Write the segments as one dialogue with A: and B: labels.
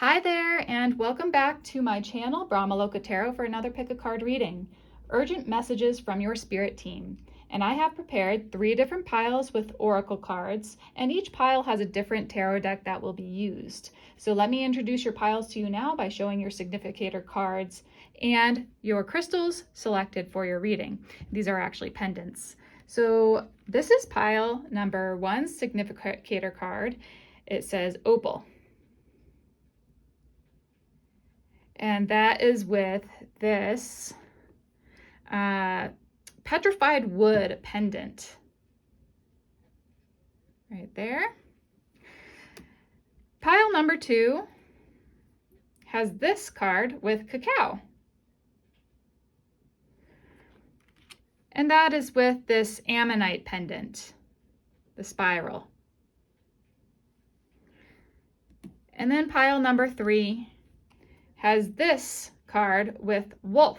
A: Hi there, and welcome back to my channel, Brahmaloka Tarot, for another pick a card reading. Urgent messages from your spirit team. And I have prepared 3 different piles with oracle cards, and each pile has a different tarot deck that will be used. So let me introduce your piles to you now by showing your significator cards and your crystals selected for your reading. These are actually pendants. So this is pile number 1 significator card. It says Opal. And that is with this Petrified wood pendant right there. Pile number 2 has this card with Cacao. And that is with this Ammonite pendant, the spiral. And then pile number 3 has this card with Wolf.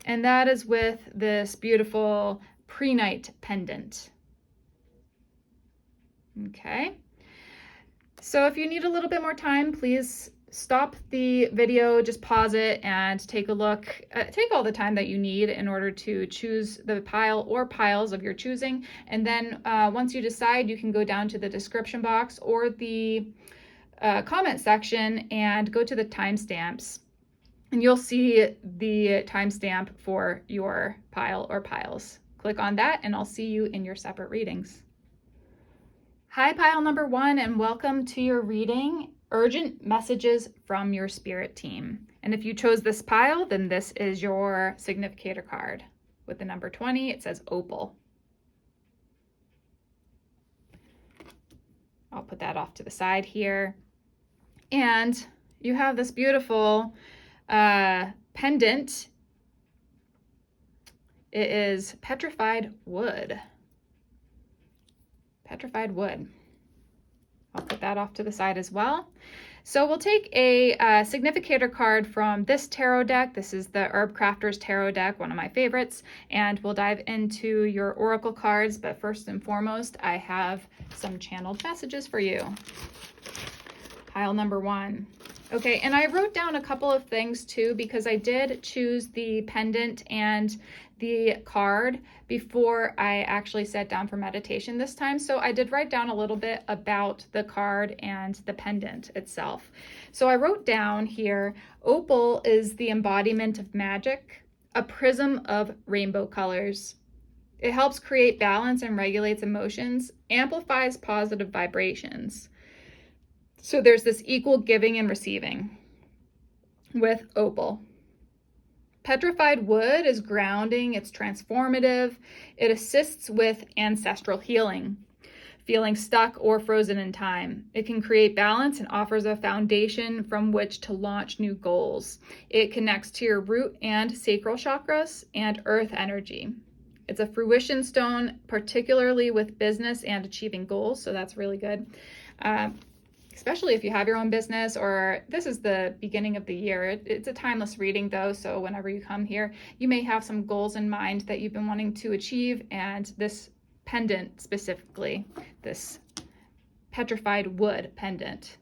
A: And that is with this beautiful Prehnite pendant. Okay. So if you need a little bit more time, please stop the video, just pause it and take a look. Take all the time that you need in order to choose the pile or piles of your choosing. And then once you decide, you can go down to the description box or the comment section and go to the timestamps, and you'll see the timestamp for your pile or piles. Click on that and I'll see you in your separate readings. Hi, pile number 1, and welcome to your reading, Urgent Messages from your Spirit Team. And if you chose this pile, then this is your significator card. With the number 20, it says Opal. I'll put that off to the side here. And you have this beautiful pendant. It is Petrified wood. Petrified wood. I'll put that off to the side as well. So we'll take a significator card from this tarot deck. This is the Herbcrafter's tarot deck, one of my favorites, and we'll dive into your oracle cards. But first and foremost, I have some channeled messages for you. Pile number 1. Okay, and I wrote down a couple of things too, because I did choose the pendant and the card before I actually sat down for meditation this time. So I did write down a little bit about the card and the pendant itself. So I wrote down here, Opal is the embodiment of magic, a prism of rainbow colors. It helps create balance and regulates emotions, amplifies positive vibrations. So there's this equal giving and receiving with Opal. Petrified wood is grounding, it's transformative, it assists with ancestral healing, feeling stuck or frozen in time. It can create balance and offers a foundation from which to launch new goals. It connects to your root and sacral chakras and earth energy. It's a fruition stone, particularly with business and achieving goals, so that's really good. Especially if you have your own business, or this is the beginning of the year. It's a timeless reading though, so whenever you come here, you may have some goals in mind that you've been wanting to achieve, and this pendant specifically, this petrified wood pendant,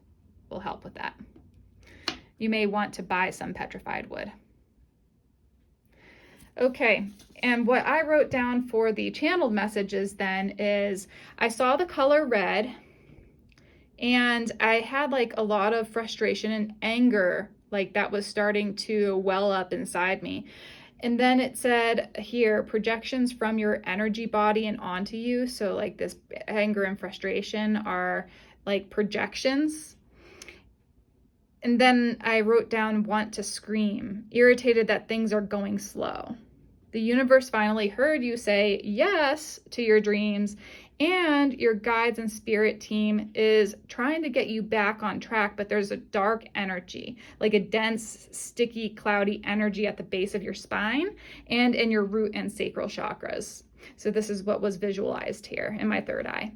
A: will help with that. You may want to buy some petrified wood. Okay, and what I wrote down for the channeled messages then is, I saw the color red, and I had like a lot of frustration and anger, like that was starting to well up inside me. And then it said here, projections from your energy body and onto you. So like this anger and frustration are like projections. And then I wrote down, want to scream, irritated that things are going slow. The universe finally heard you say yes to your dreams, and your guides and spirit team is trying to get you back on track, but there's a dark energy, like a dense, sticky, cloudy energy at the base of your spine and in your root and sacral chakras. So this is what was visualized here in my third eye.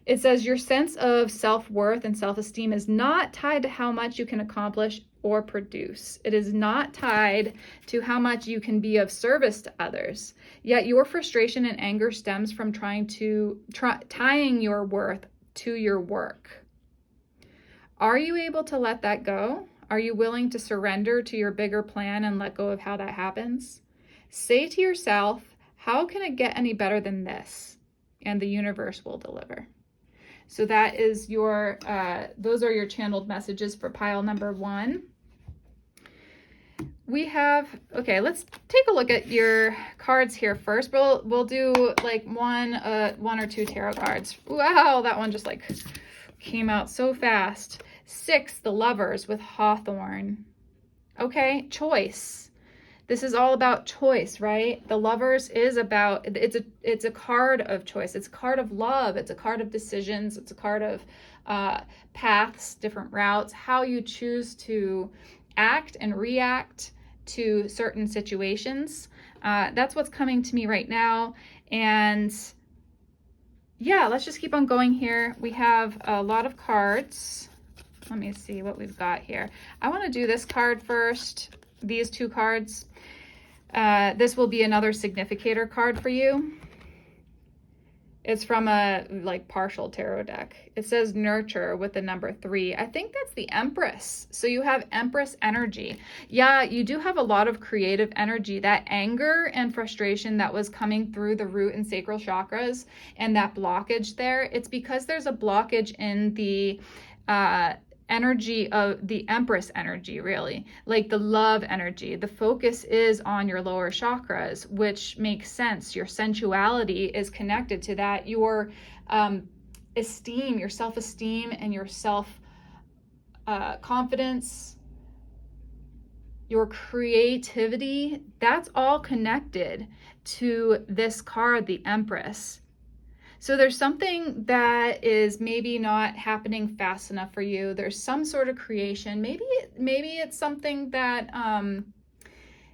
A: It says your sense of self-worth and self-esteem is not tied to how much you can accomplish or produce. It is not tied to how much you can be of service to others. Yet your frustration and anger stems from tying your worth to your work. Are you able to let that go? Are you willing to surrender to your bigger plan and let go of how that happens? Say to yourself, how can it get any better than this? And the universe will deliver. So that is your, those are your channeled messages for pile number 1. We have, okay, let's take a look at your cards here first. We'll do like one or two tarot cards. Wow, that one just like came out so fast. 6, the Lovers with Hawthorn. Okay, choice. This is all about choice, right? The Lovers is about, it's a card of choice. It's a card of love. It's a card of decisions. It's a card of paths, different routes, how you choose to act and react to certain situations. That's what's coming to me right now. And yeah, let's just keep on going here. We have a lot of cards. Let me see what we've got here. I want to do this card first. These 2 cards. This will be another significator card for you. It's from a like partial tarot deck. It says nurture with the number 3. I think that's the Empress. So you have Empress energy. Yeah, you do have a lot of creative energy. That anger and frustration that was coming through the root and sacral chakras and that blockage there, it's because there's a blockage in the energy of the Empress energy, really, like the love energy. The focus is on your lower chakras, which makes sense. Your sensuality is connected to that. Your esteem, your self-esteem and your self-confidence, your creativity, that's all connected to this card, the Empress. So there's something that is maybe not happening fast enough for you. There's some sort of creation. Maybe it's something that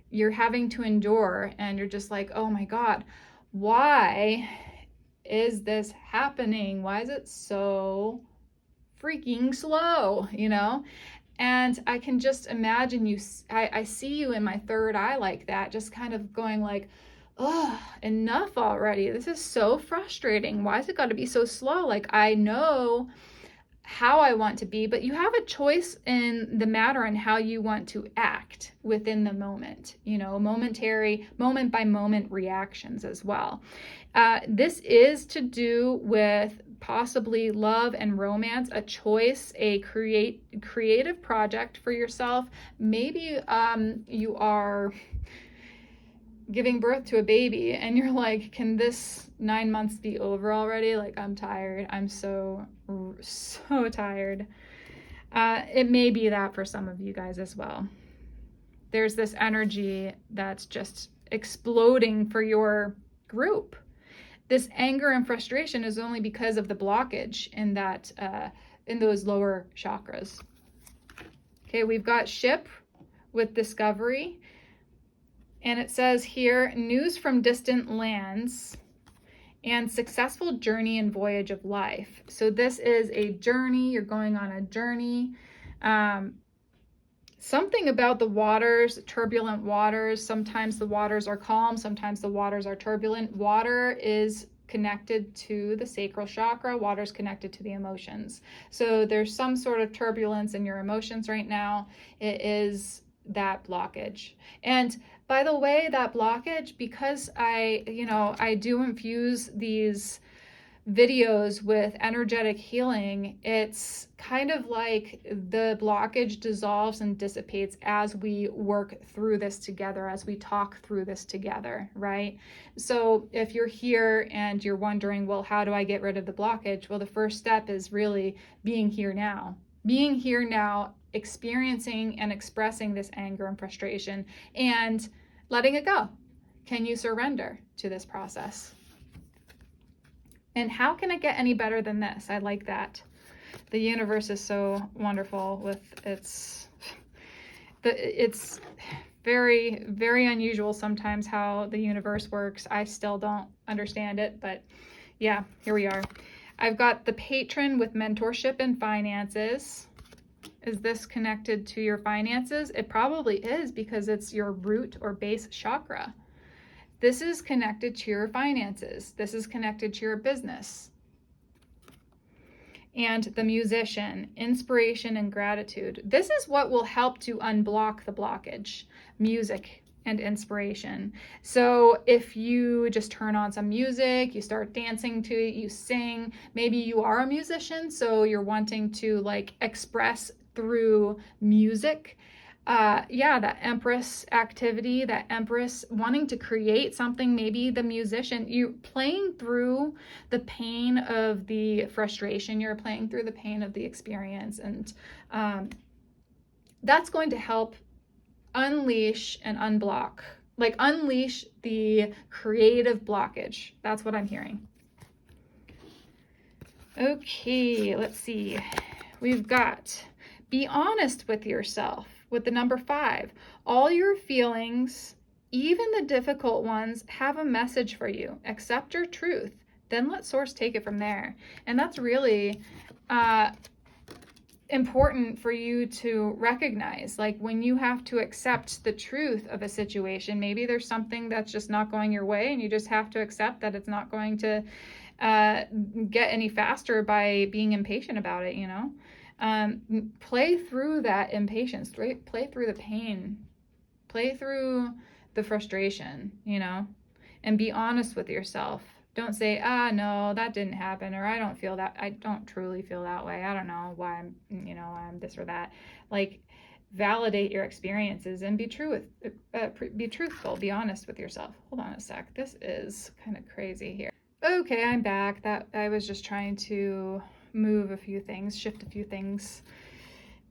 A: you're having to endure and you're just like, oh my God, why is this happening? Why is it so freaking slow, you know? And I can just imagine you, I see you in my third eye like that, just kind of going like, oh, enough already. This is so frustrating. Why has it got to be so slow? Like, I know how I want to be, but you have a choice in the matter and how you want to act within the moment, you know, momentary, moment by moment reactions as well. This is to do with possibly love and romance, a choice, a creative project for yourself. Maybe you are giving birth to a baby and you're like, can this 9 months be over already? Like, I'm tired. I'm so tired. It may be that for some of you guys as well. There's this energy that's just exploding for your group. This anger and frustration is only because of the blockage in that in those lower chakras. Okay, we've got Ship with Discovery. And it says here, news from distant lands and successful journey and voyage of life. So this is a journey. You're going on a journey. Something about the waters, turbulent waters. Sometimes the waters are calm. Sometimes the waters are turbulent. Water is connected to the sacral chakra. Water is connected to the emotions. So there's some sort of turbulence in your emotions right now. It is that blockage. And by the way, that blockage, because I do infuse these videos with energetic healing, it's kind of like the blockage dissolves and dissipates as we work through this together, as we talk through this together, right? So if you're here and you're wondering, well, how do I get rid of the blockage? Well, the first step is really being here now. Being here now, experiencing and expressing this anger and frustration and letting it go. Can you surrender to this process? And how can it get any better than this? I like that. The universe is so wonderful with it's very, very unusual sometimes how the universe works. I still don't understand it, but yeah, here we are. I've got the Patron with mentorship and finances. Is this connected to your finances? It probably is because it's your root or base chakra. This is connected to your finances. This is connected to your business. and the Musician, inspiration and gratitude. This is what will help to unblock the blockage, music and inspiration. So if you just turn on some music, you start dancing to it, you sing, maybe you are a musician, so you're wanting to like express through music. Yeah, that Empress activity, that Empress wanting to create something, maybe the musician, you playing through the pain of the frustration, you're playing through the pain of the experience, and that's going to help unleash and unblock, like unleash the creative blockage. That's what I'm hearing. Okay, let's see. We've got be honest with yourself with the number 5. All your feelings, even the difficult ones, have a message for you. Accept your truth. Then let source take it from there. And that's really important for you to recognize, like when you have to accept the truth of a situation, maybe there's something that's just not going your way and you just have to accept that it's not going to get any faster by being impatient about it, you know. Play through that impatience, play through the pain, play through the frustration, you know, and be honest with yourself. Don't say, no, that didn't happen, or I don't feel that, I don't truly feel that way. I don't know why I'm, you know, I'm this or that. Like, validate your experiences and be truthful, be honest with yourself. Hold on a sec. This is kind of crazy here. Okay, I'm back. That I was just trying to move a few things, shift a few things.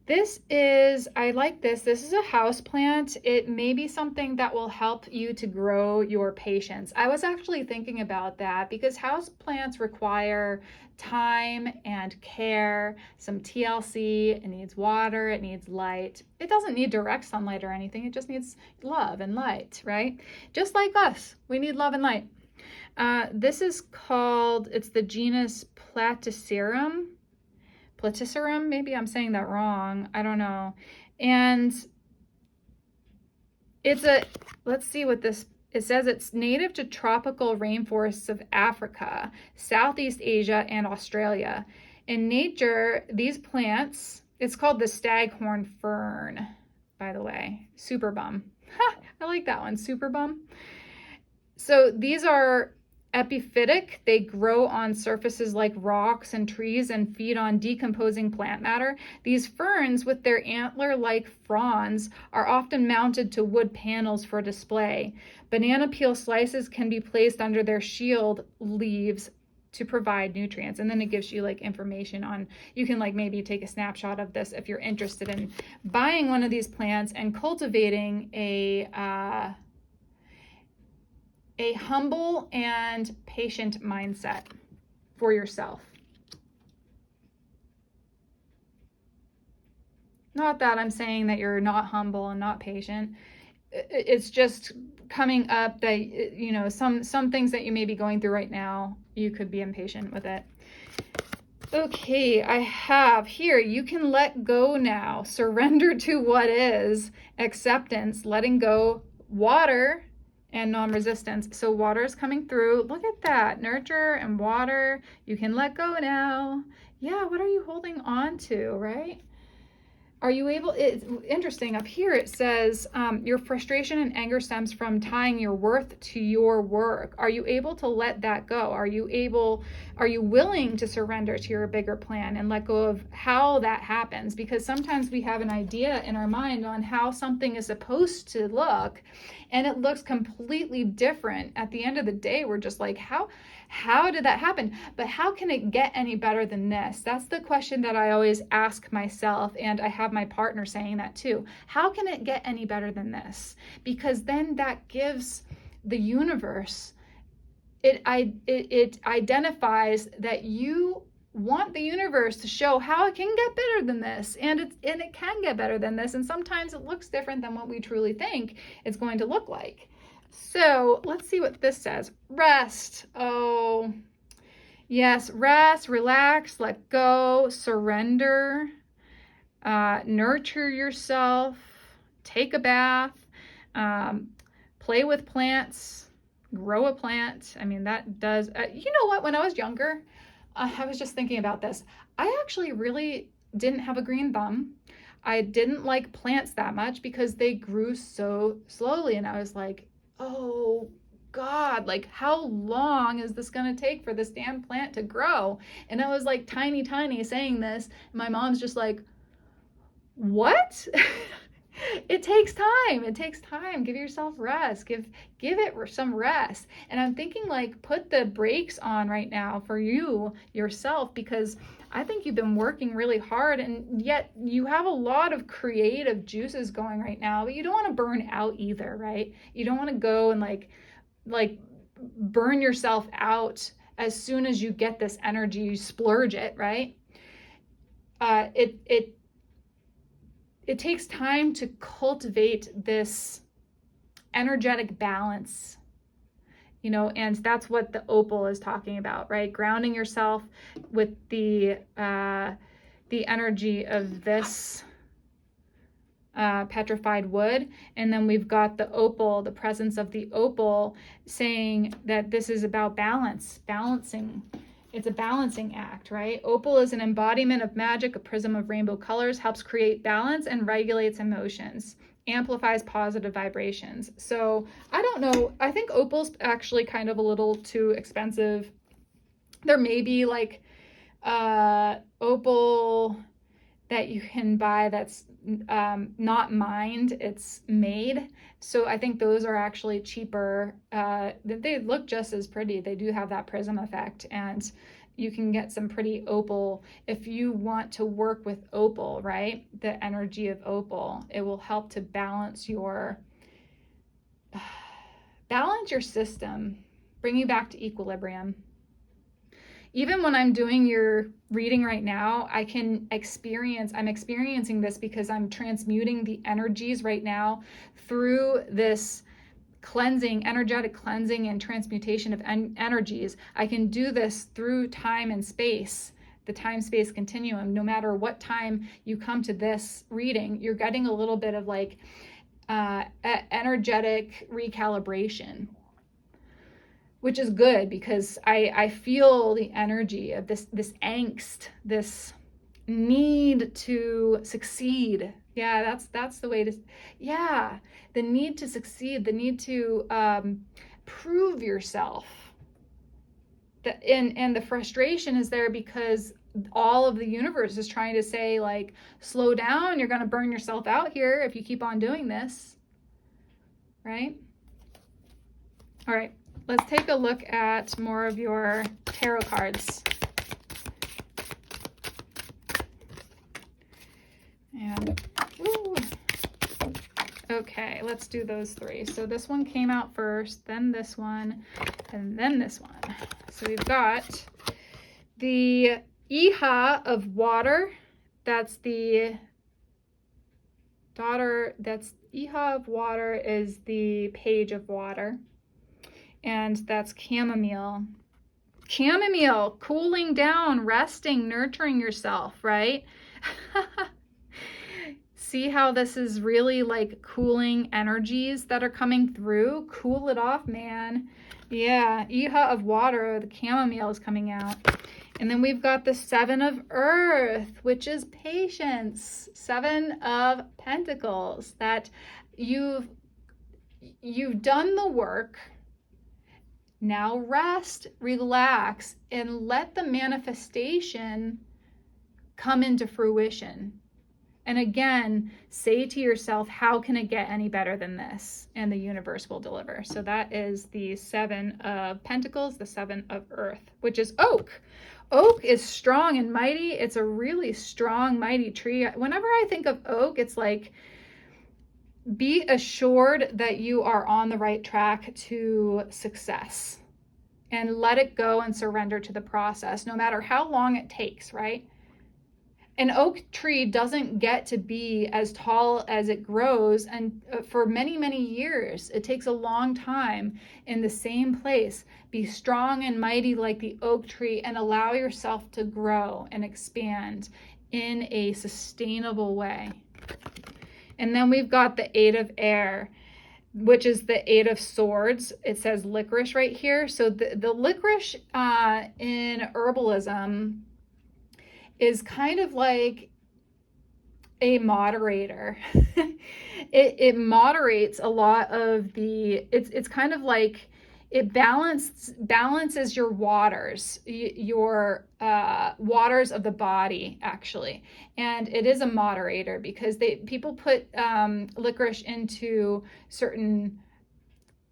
A: This is, I like this. This is a house plant. It may be something that will help you to grow your patience. I was actually thinking about that because house plants require time and care, some TLC. It needs water, it needs light. It doesn't need direct sunlight or anything. It just needs love and light, right? Just like us, we need love and light. This is called, it's the genus Platycerum. Platycerum, maybe I'm saying that wrong. I don't know. And it's a, let's see what this, it says it's native to tropical rainforests of Africa, Southeast Asia, and Australia. In nature, these plants, it's called the staghorn fern, by the way. Super bum. I like that one, super bum. So these are epiphytic. They grow on surfaces like rocks and trees and feed on decomposing plant matter. These ferns, with their antler-like fronds, are often mounted to wood panels for display. Banana peel slices can be placed under their shield leaves to provide nutrients. And then it gives you like information on, you can like maybe take a snapshot of this if you're interested in buying one of these plants and cultivating a humble and patient mindset for yourself. Not that I'm saying that you're not humble and not patient. It's just coming up that, you know, some things that you may be going through right now, you could be impatient with it. Okay, I have here, you can let go now. Surrender to what is. Acceptance, letting go. Water, and non-resistance. So water is coming through. Look at that. Nurture and water. You can let go now. Yeah, what are you holding on to, right? Are you able, it's interesting, up here it says, your frustration and anger stems from tying your worth to your work. Are you able to let that go? Are you willing to surrender to your bigger plan and let go of how that happens? Because sometimes we have an idea in our mind on how something is supposed to look, and it looks completely different. At the end of the day, we're just like, how did that happen? But how can it get any better than this? That's the question that I always ask myself, and I have my partner saying that too. How can it get any better than this? Because then that gives the universe, it identifies that you want the universe to show how it can get better than this, and it can get better than this, and sometimes it looks different than what we truly think it's going to look like. So let's see what this says. Rest. Oh, yes, rest, relax, let go, surrender, nurture yourself, take a bath, play with plants, grow a plant. I mean, that does, you know what, when I was younger, I was just thinking about this. I actually really didn't have a green thumb. I didn't like plants that much because they grew so slowly. And I was like, oh God, like how long is this going to take for this damn plant to grow? And I was like tiny, tiny saying this. And my mom's just like, what? It takes time. It takes time. Give yourself rest. Give it some rest. And I'm thinking like put the brakes on right now for you yourself, because I think you've been working really hard and yet you have a lot of creative juices going right now, but you don't want to burn out either, right? You don't want to go and like burn yourself out as soon as you get this energy, you splurge it, right? It takes time to cultivate this energetic balance, you know, and that's what the opal is talking about, right? Grounding yourself with the energy of this petrified wood. And then we've got the opal, the presence of the opal, saying that this is about balance, balancing. It's a balancing act, right? Opal is an embodiment of magic, a prism of rainbow colors, helps create balance and regulates emotions, amplifies positive vibrations. So I don't know. I think opal's actually kind of a little too expensive. There may be like opal that you can buy that's not mined, it's made. So I think those are actually cheaper. They look just as pretty. They do have that prism effect, and you can get some pretty opal if you want to work with opal, right? The energy of opal, it will help to balance your system, bring you back to equilibrium. Even when I'm doing your reading right now, I'm experiencing this because I'm transmuting the energies right now through this cleansing, energetic cleansing and transmutation of energies. I can do this through time and space, the time-space continuum. No matter what time you come to this reading, you're getting a little bit of like energetic recalibration, which is good because I feel the energy of this angst, this need to succeed. Yeah, that's the way to, yeah, the need to succeed, the need to prove yourself. And the frustration is there because all of the universe is trying to say like, slow down, you're going to burn yourself out here if you keep on doing this, right? All right. Let's take a look at more of your tarot cards. And, ooh. Okay, let's do those three. So this one came out first, then this one, and then this one. So we've got the Iha of water. That's the daughter, that's Iha of water is the page of water. And that's chamomile. Chamomile, cooling down, resting, nurturing yourself, right? See how this is really like cooling energies that are coming through? Cool it off, man. Yeah, Iha of water, the chamomile is coming out. And then we've got the Seven of Earth, which is patience. Seven of Pentacles, that you've done the work. Now rest, relax, and let the manifestation come into fruition. And again, say to yourself, how can it get any better than this? And the universe will deliver. So that is the Seven of Pentacles, the Seven of Earth, which is oak. Oak is strong and mighty. It's a really strong, mighty tree. Whenever I think of oak, it's like, be assured that you are on the right track to success, and let it go and surrender to the process, no matter how long it takes, right? An oak tree doesn't get to be as tall as it grows, and for many, many years. It takes a long time in the same place. Be strong and mighty like the oak tree and allow yourself to grow and expand in a sustainable way. And then we've got the Eight of Air, which is the Eight of Swords. It says licorice right here. So the licorice in herbalism, is kind of like a moderator. It moderates a lot of the, it's kind of like it balances your waters, your waters of the body, actually. And it is a moderator because people put licorice into certain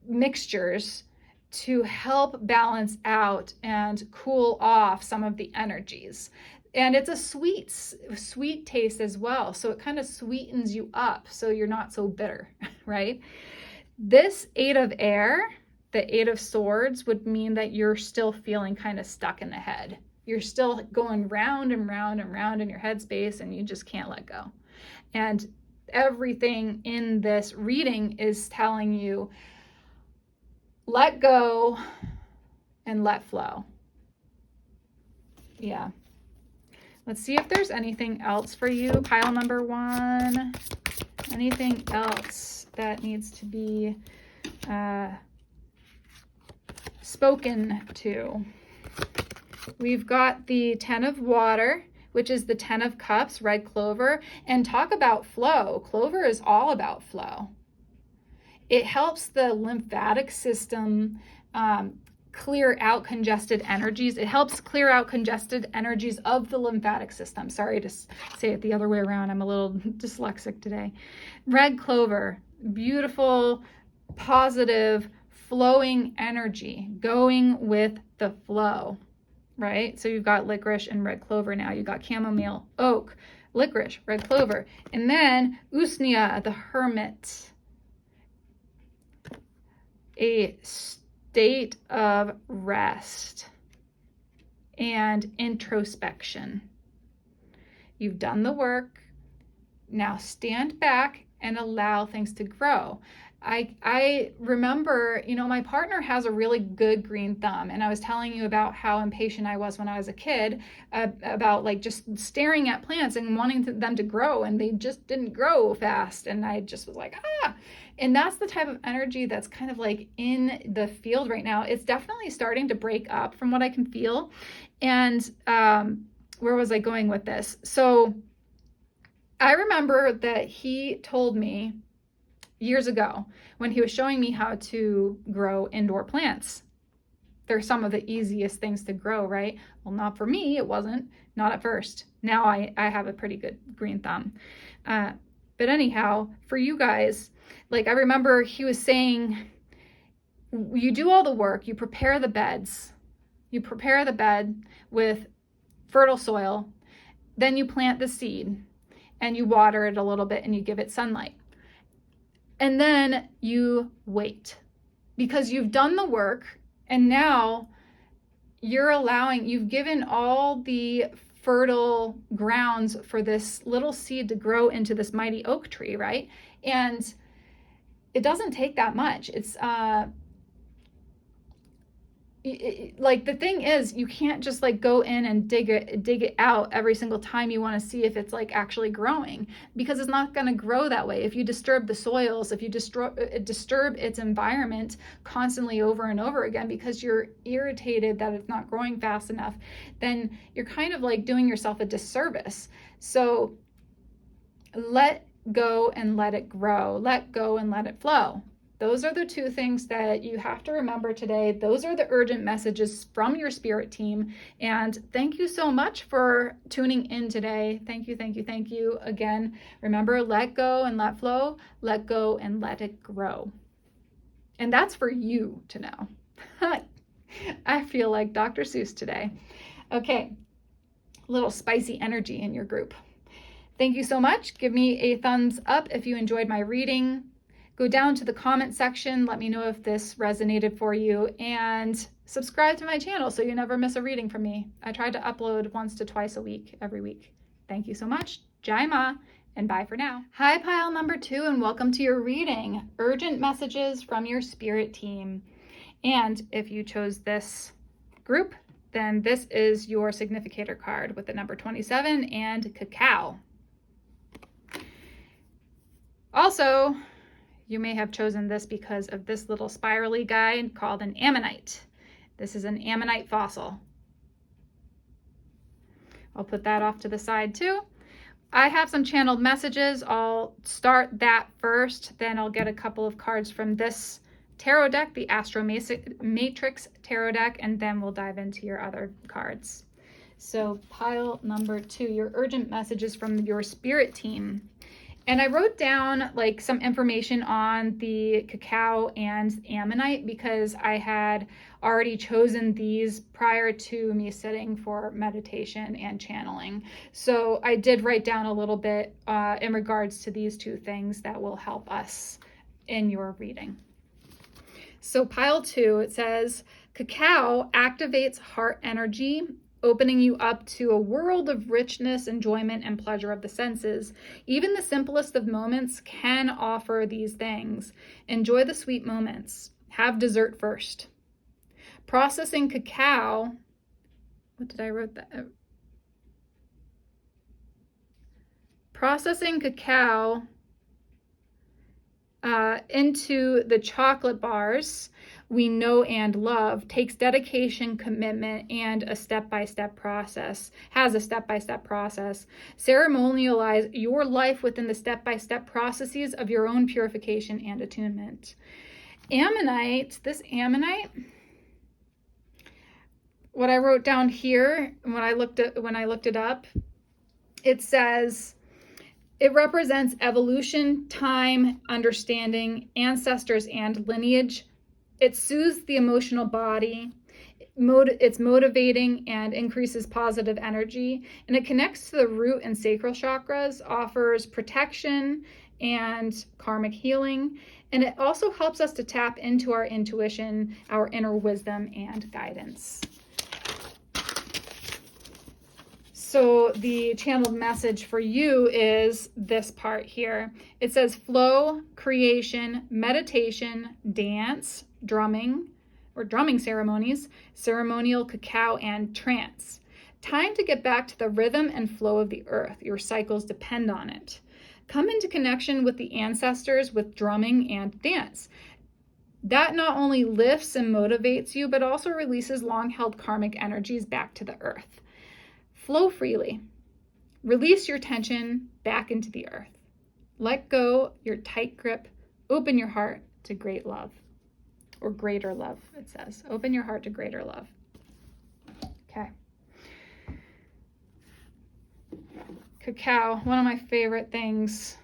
A: mixtures to help balance out and cool off some of the energies. And it's a sweet taste as well. So it kind of sweetens you up so you're not so bitter, right? This 8 of air, the 8 of swords, would mean that you're still feeling kind of stuck in the head. You're still going round and round and round in your headspace and you just can't let go. And everything in this reading is telling you, let go and let flow. Yeah. Let's see if there's anything else for you. Pile number 1. Anything else that needs to be spoken to? We've got the 10 of water, which is the 10 of cups, red clover. And talk about flow. Clover is all about flow. It helps the lymphatic system clear out congested energies. It helps clear out congested energies of the lymphatic system. Sorry to say it the other way around. I'm a little dyslexic today. Red clover, beautiful, positive, flowing energy, going with the flow, right? So you've got licorice and red clover now. You've got chamomile, oak, licorice, red clover. And then Usnea, the hermit. A state of rest and introspection. You've done the work. Now stand back and allow things to grow. I remember, my partner has a really good green thumb, and I was telling you about how impatient I was when I was a kid, about like just staring at plants and wanting them to grow, and they just didn't grow fast, and I just was like, and that's the type of energy that's kind of like in the field right now. It's definitely starting to break up from what I can feel. And where was I going with this? So I remember that he told me years ago when he was showing me how to grow indoor plants. They're some of the easiest things to grow, right? Well, not for me, it wasn't. Not at first. Now I have a pretty good green thumb. But anyhow, for you guys, like I remember he was saying, you do all the work, you prepare the beds. You prepare the bed with fertile soil, then you plant the seed and you water it a little bit and you give it sunlight. And then you wait because you've done the work and now you've given all the fertile grounds for this little seed to grow into this mighty oak tree, right? And it doesn't take that much. It's like the thing is, you can't just like go in and dig it out every single time you want to see if it's like actually growing, because it's not going to grow that way. If you disturb the soils, if you disturb its environment constantly over and over again because you're irritated that it's not growing fast enough, then you're kind of like doing yourself a disservice. So let go and let it grow. Let go and let it flow. Those are the two things that you have to remember today. Those are the urgent messages from your spirit team. And thank you so much for tuning in today. Thank you, thank you, thank you. Again, remember, let go and let flow. Let go and let it grow. And that's for you to know. I feel like Dr. Seuss today. Okay, a little spicy energy in your group. Thank you so much. Give me a thumbs up if you enjoyed my reading. Go down to the comment section. Let me know if this resonated for you, and subscribe to my channel so you never miss a reading from me. I try to upload once to twice a week, every week. Thank you so much. Jai Ma, and bye for now. Hi, pile number 2, and welcome to your reading. Urgent messages from your spirit team. And if you chose this group, then this is your significator card with the number 27 and Cacao. Also, you may have chosen this because of this little spirally guy called an Ammonite. This is an Ammonite fossil. I'll put that off to the side too. I have some channeled messages. I'll start that first, then I'll get a couple of cards from this tarot deck, the AstroMatrix Tarot deck, and then we'll dive into your other cards. So pile number 2, your urgent messages from your spirit team. And I wrote down like some information on the Cacao and Ammonite because I had already chosen these prior to me sitting for meditation and channeling. So I did write down a little bit in regards to these two things that will help us in your reading. So pile 2, it says, Cacao activates heart energy, opening you up to a world of richness, enjoyment, and pleasure of the senses. Even the simplest of moments can offer these things. Enjoy the sweet moments. Have dessert first. Processing cacao. What did I wrote that? Processing cacao into the chocolate bars we know and love takes dedication, commitment, and a step-by-step process, has a step-by-step process. Ceremonialize your life within the step-by-step processes of your own purification and attunement. Ammonite, this Ammonite, what I wrote down here, when I looked it up, it says, it represents evolution, time, understanding, ancestors, and lineage. It soothes the emotional body. It's motivating and increases positive energy. And it connects to the root and sacral chakras, offers protection and karmic healing. And it also helps us to tap into our intuition, our inner wisdom, and guidance. So the channeled message for you is this part here. It says flow, creation, meditation, dance, drumming ceremonies, ceremonial cacao, and trance. Time to get back to the rhythm and flow of the earth. Your cycles depend on it. Come into connection with the ancestors with drumming and dance. That not only lifts and motivates you, but also releases long-held karmic energies back to the earth. Flow freely. Release your tension back into the earth. Let go your tight grip. Open your heart to great love. Or greater love, it says. Open your heart to greater love. Okay. Cacao, one of my favorite things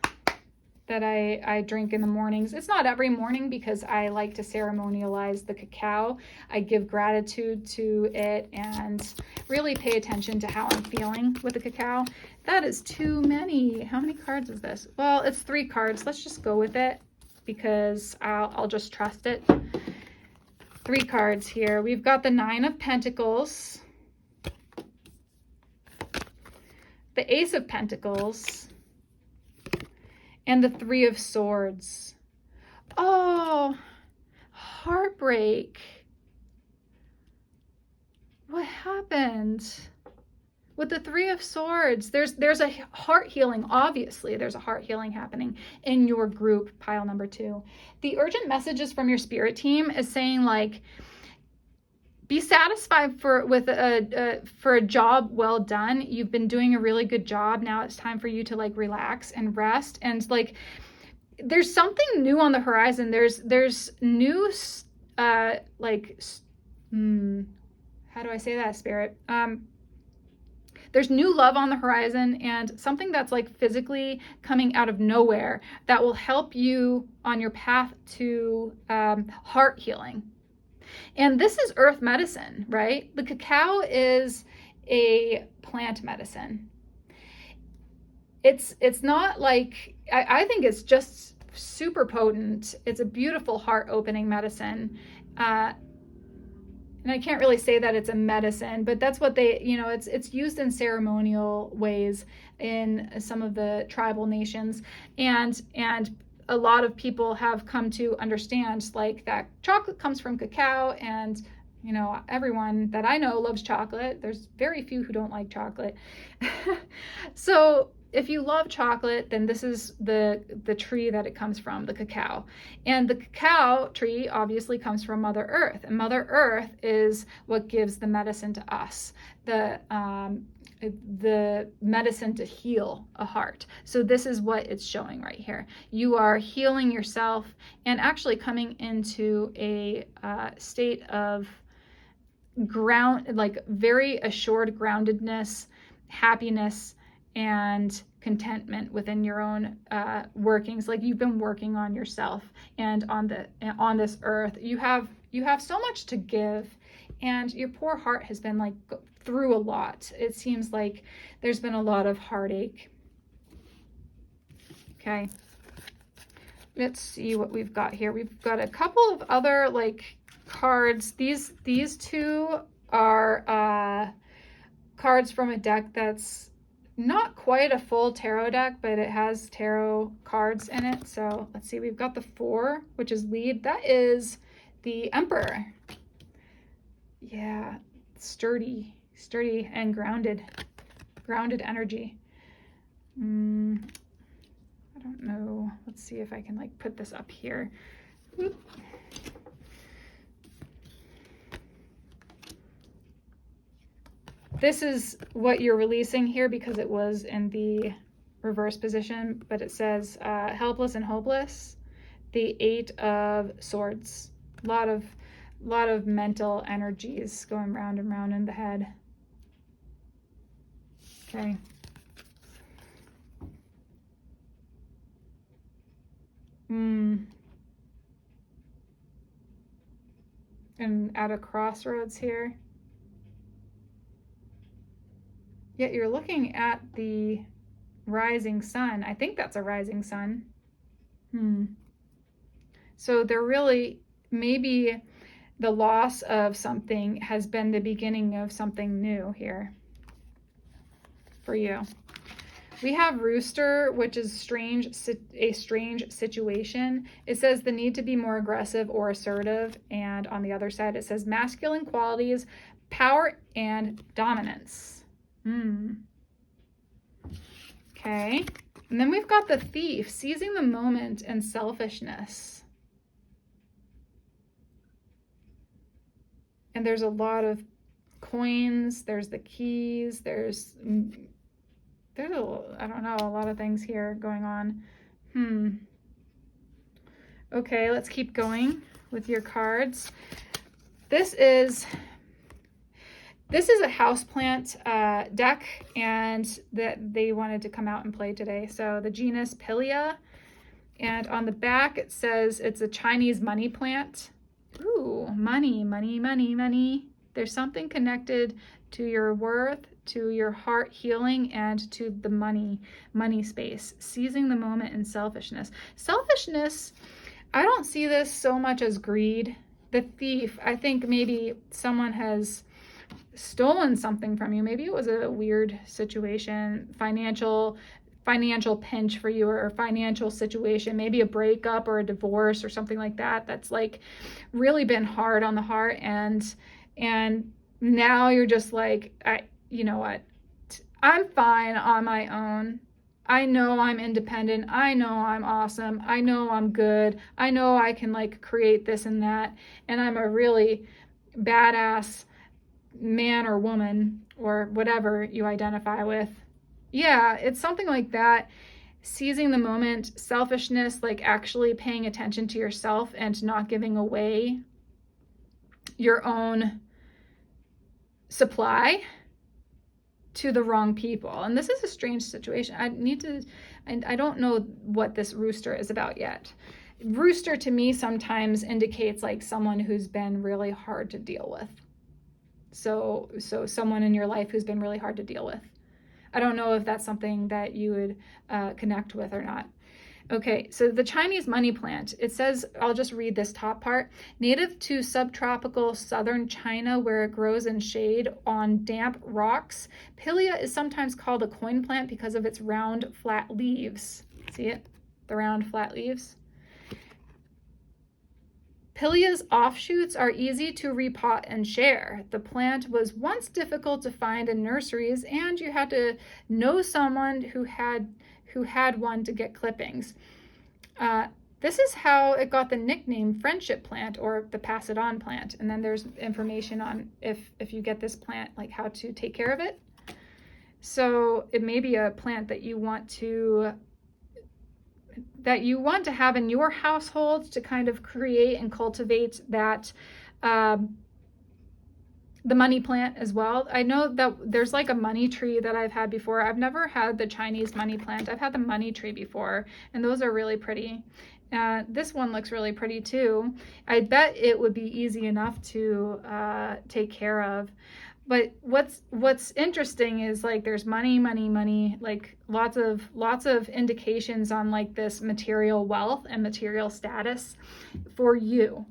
A: that I drink in the mornings. It's not every morning because I like to ceremonialize the cacao. I give gratitude to it and really pay attention to how I'm feeling with the cacao. That is too many. How many cards is this? Well, it's 3 cards. Let's just go with it because I'll just trust it. 3 cards here. We've got the 9 of Pentacles, the Ace of Pentacles, and the 3 of Swords. Oh, heartbreak. What happened? With the 3 of Swords, there's a heart healing. Obviously, there's a heart healing happening in your group, pile number 2. The urgent messages from your spirit team is saying, like, be satisfied for a job well done. You've been doing a really good job. Now it's time for you to like relax and rest. And like, there's something new on the horizon. There's new how do I say that, Spirit? There's new love on the horizon and something that's like physically coming out of nowhere that will help you on your path to heart healing. And this is earth medicine, right? The cacao is a plant medicine. It's not like, I think it's just super potent. It's a beautiful heart opening medicine. And I can't really say that it's a medicine, but that's what they, it's used in ceremonial ways in some of the tribal nations. And a lot of people have come to understand like that chocolate comes from cacao, and everyone that I know loves chocolate. There's very few who don't like chocolate. So if you love chocolate, then this is the tree that it comes from, the cacao. And the cacao tree obviously comes from Mother Earth, and Mother Earth is what gives the medicine to us. the medicine to heal a heart. So this is what it's showing right here. You are healing yourself and actually coming into a state of like very assured groundedness, happiness, and contentment within your own workings. Like you've been working on yourself and on this earth. You have so much to give, and your poor heart has been like through a lot. It seems like there's been a lot of heartache. Okay, let's see what we've got here. We've got a couple of other like cards. These two are cards from a deck that's not quite a full tarot deck, but it has tarot cards in it. So let's see, we've got the 4, which is lead. That is the Emperor. Yeah, sturdy and grounded energy. I don't know. Let's see if I can like put this up here. Whoop. This is what you're releasing here because it was in the reverse position, but it says helpless and hopeless. The 8 of Swords. A lot of mental energies going round and round in the head. Okay. And at a crossroads here. Yet you're looking at the rising sun. I think that's a rising sun. So they're really, maybe the loss of something has been the beginning of something new here for you. We have Rooster, which is a strange situation. It says the need to be more aggressive or assertive. And on the other side, it says masculine qualities, power, and dominance. Okay. And then we've got the Thief, seizing the moment and selfishness. And there's a lot of coins. There's the keys. There's I don't know, a lot of things here going on. Okay, let's keep going with your cards. This is a houseplant deck, and that they wanted to come out and play today. So the genus Pilia, and on the back it says it's a Chinese money plant. Ooh, money, money, money, money. There's something connected to your worth, to your heart healing, and to the money space. Seizing the moment and selfishness. Selfishness, I don't see this so much as greed. The Thief, I think maybe someone has stolen something from you. Maybe it was a weird situation, financial pinch for you, or a financial situation, maybe a breakup or a divorce or something like that, that's like really been hard on the heart, and now you're just like, you know what, I'm fine on my own. I know I'm independent. I know I'm awesome. I know I'm good. I know I can like create this and that, and I'm a really badass man or woman or whatever you identify with. Yeah, it's something like that. Seizing the moment, selfishness, like actually paying attention to yourself and not giving away your own supply to the wrong people. And this is a strange situation. I don't know what this Rooster is about yet. Rooster to me sometimes indicates like someone who's been really hard to deal with. So someone in your life who's been really hard to deal with. I don't know if that's something that you would connect with or not. Okay, so the Chinese money plant, it says, I'll just read this top part. Native to subtropical southern China, where it grows in shade on damp rocks, Pilia is sometimes called a coin plant because of its round, flat leaves. See it? The round, flat leaves. Pilia's offshoots are easy to repot and share. The plant was once difficult to find in nurseries, and you had to know someone who had one to get clippings. This is how it got the nickname friendship plant or the pass it on plant. And then there's information on if you get this plant, like how to take care of it. So it may be a plant that you want to have in your household to kind of create and cultivate that, the money plant as well. I know that there's like a money tree that I've had before. I've never had the Chinese money plant. I've had the money tree before, and those are really pretty. This one looks really pretty too. I bet it would be easy enough to take care of. But what's interesting is like there's money, like lots of indications on like this material wealth and material status for you.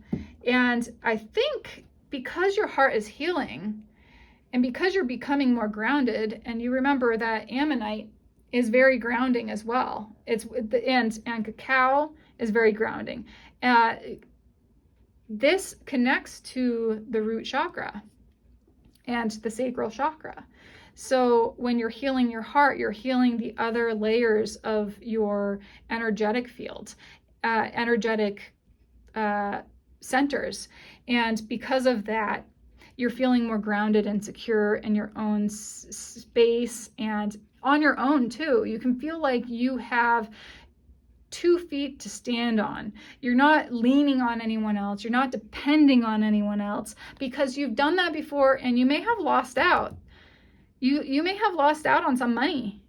A: And I think because your heart is healing and because you're becoming more grounded, and you remember that Ammonite is very grounding as well. And Cacao is very grounding. This connects to the root chakra and the sacral chakra. So when you're healing your heart, you're healing the other layers of your energetic field, energetic centers. And because of that, you're feeling more grounded and secure in your own space and on your own too. You can feel like you have 2 feet to stand on. You're not leaning on anyone else. You're not depending on anyone else, because you've done that before and you may have lost out. You may have lost out on some money.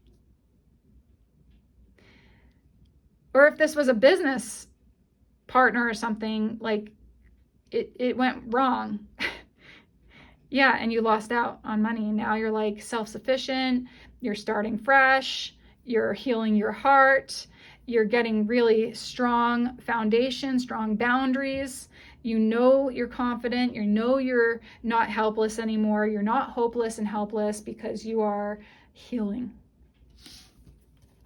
A: Or if this was a business partner or something, like it went wrong. Yeah, and you lost out on money. Now you're like self-sufficient, you're starting fresh, you're healing your heart, you're getting really strong foundation, strong boundaries. You know you're confident, you know you're not helpless anymore, you're not hopeless and helpless, because you are healing.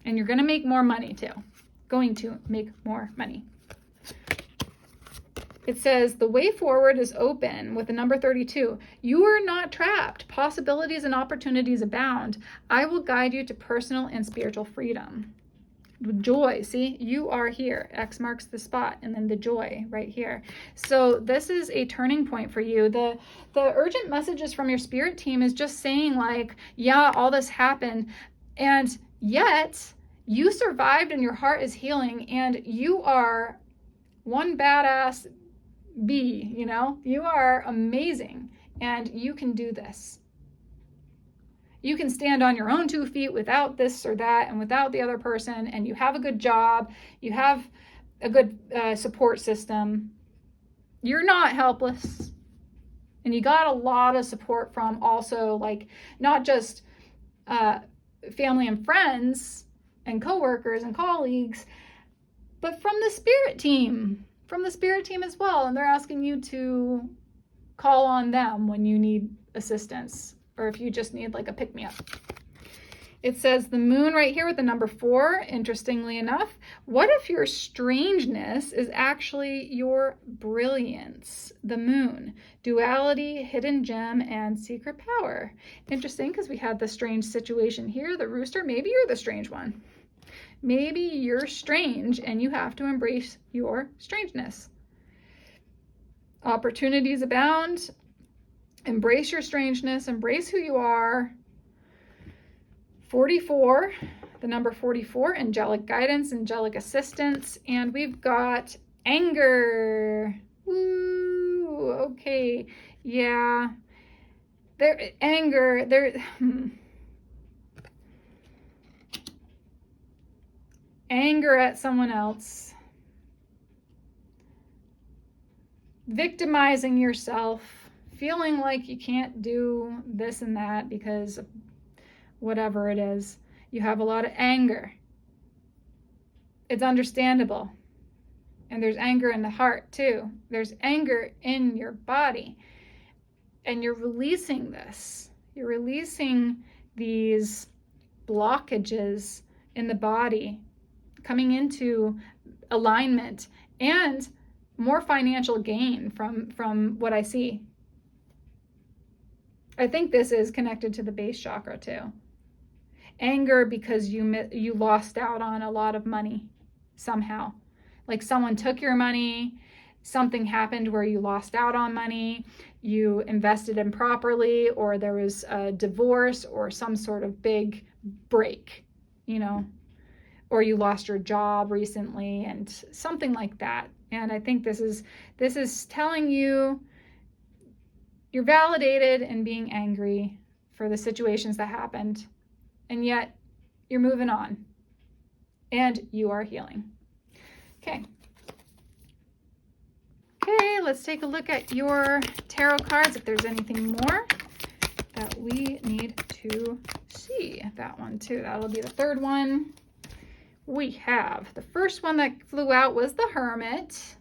A: And you're gonna make more money too. Going to make more money. It says, the way forward is open with the number 32. You are not trapped. Possibilities and opportunities abound. I will guide you to personal and spiritual freedom. Joy, see, you are here. X marks the spot, and then the joy right here. So this is a turning point for you. The urgent messages from your spirit team is just saying like, yeah, all this happened, and yet you survived and your heart is healing, and you are one badass bee, you know? You are amazing, and you can do this. You can stand on your own 2 feet without this or that and without the other person, and you have a good job, you have a good support system. You're not helpless, and you got a lot of support from also, like, not just family and friends and coworkers and colleagues, but from the spirit team as well. And they're asking you to call on them when you need assistance, or if you just need like a pick-me-up. It says the moon right here with the number 4, interestingly enough. What if your strangeness is actually your brilliance? The moon, duality, hidden gem, and secret power. Interesting, because we had the strange situation here, the rooster. Maybe you're the strange one. Maybe you're strange and you have to embrace your strangeness. Opportunities abound. Embrace your strangeness. Embrace who you are. 44, the number 44, angelic guidance, angelic assistance. And we've got anger. Woo, okay. Yeah. Anger. Anger at someone else, victimizing yourself, feeling like you can't do this and that because of whatever it is. You have a lot of anger. It's understandable. And there's anger in the heart too. There's anger in your body. And you're releasing this. You're releasing these blockages in the body, coming into alignment and more financial gain from what I see. I think this is connected to the base chakra too. Anger because you lost out on a lot of money somehow. Like someone took your money, something happened where you lost out on money, you invested improperly, or there was a divorce or some sort of big break, you know, or you lost your job recently and something like that. And I think this is telling you you're validated in being angry for the situations that happened, and yet you're moving on and you are healing. Okay. Okay, let's take a look at your tarot cards, if there's anything more that we need to see. That one too, that'll be the third one. We have, the first one that flew out was the Hermit.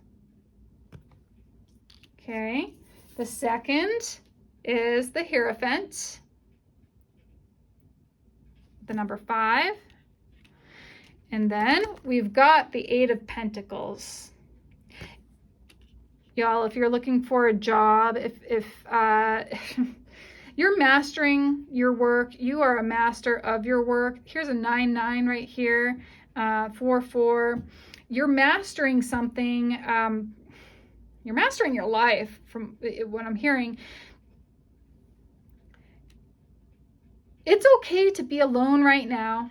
A: Okay, the second is the Hierophant, the number 5. And then we've got the 8 of Pentacles. Y'all, if you're looking for a job, if you're mastering your work, you are a master of your work. Here's a 9-9 right here, 4-4. You're mastering something. You're mastering your life from what I'm hearing. It's okay to be alone right now.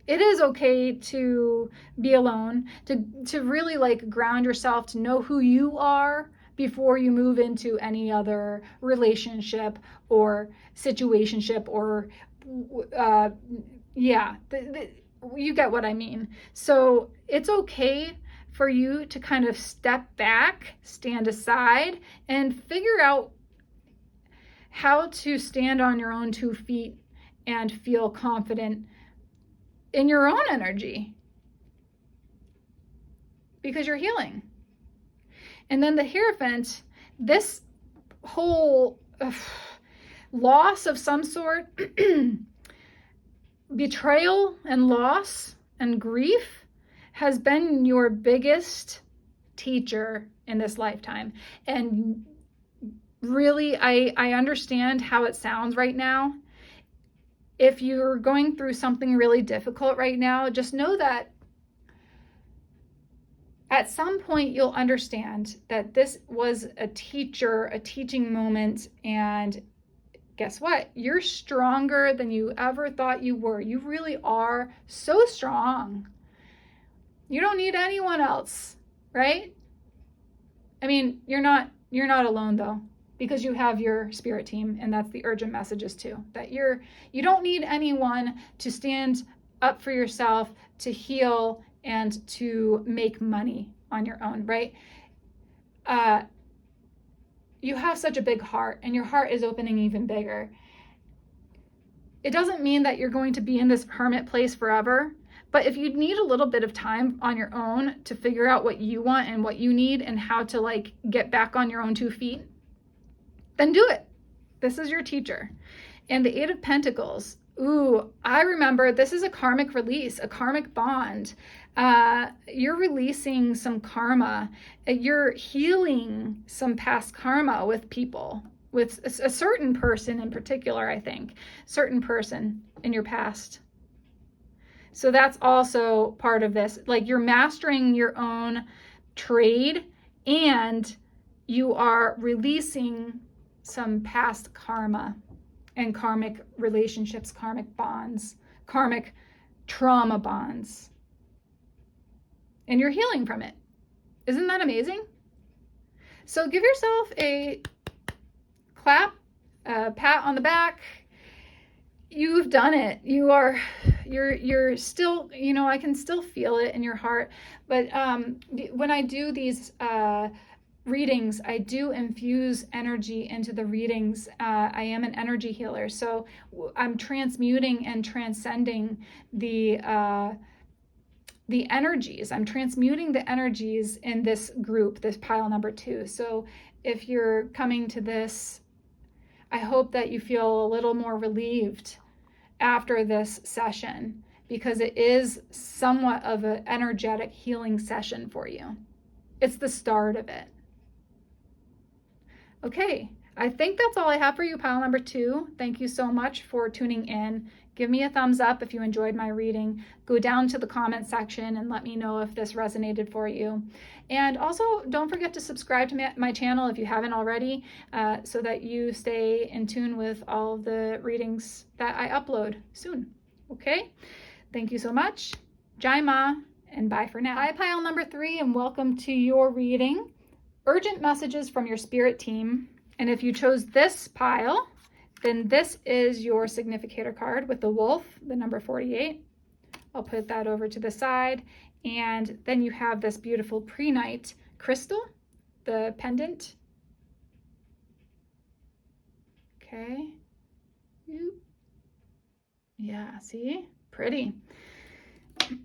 A: It is okay to be alone, to really like ground yourself, to know who you are before you move into any other relationship or situationship or, you get what I mean. So it's okay for you to kind of step back, stand aside, and figure out how to stand on your own 2 feet and feel confident in your own energy, because you're healing. And then the Hierophant, this whole loss of some sort, betrayal and loss and grief has been your biggest teacher in this lifetime. And really, I understand how it sounds right now. If you're going through something really difficult right now, just know that at some point you'll understand that this was a teaching moment, and guess what? You're stronger than you ever thought you were. You really are so strong. You don't need anyone else, right? I mean, you're not alone though, because you have your spirit team, and that's the urgent messages too, that you don't need anyone to stand up for yourself, to heal, and to make money on your own, right? You have such a big heart, and your heart is opening even bigger. It doesn't mean that you're going to be in this hermit place forever, but if you need a little bit of time on your own to figure out what you want and what you need and how to like get back on your own 2 feet, then do it. This is your teacher. And the 8 of Pentacles. Ooh, I remember this is a karmic release, a karmic bond. You're releasing some karma. You're healing some past karma with people, with a certain person in particular, I think. Certain person in your past. So that's also part of this. Like, you're mastering your own trade, and you are releasing some past karma and karmic relationships, karmic bonds, karmic trauma bonds. And you're healing from it. Isn't that amazing? So give yourself a clap, a pat on the back. You've done it. You're still, I can still feel it in your heart. But when I do these readings, I do infuse energy into the readings. I am an energy healer, so I'm transmuting and transcending the energies. I'm transmuting the energies in this group, this pile number 2. So if you're coming to this, I hope that you feel a little more relieved after this session, because it is somewhat of an energetic healing session for you. It's the start of it. Okay, I think that's all I have for you, pile number 2. Thank you so much for tuning in. Give me a thumbs up if you enjoyed my reading. Go down to the comment section and let me know if this resonated for you. And also, don't forget to subscribe to my channel if you haven't already, so that you stay in tune with all of the readings that I upload soon. Okay? Thank you so much. Jai Ma, and bye for now. Hi, pile number 3, and welcome to your reading. Urgent messages from your spirit team. And if you chose this pile, then this is your significator card with the wolf, the number 48. I'll put that over to the side. And then you have this beautiful Prehnite crystal, the pendant. Okay. Yeah, see? Pretty.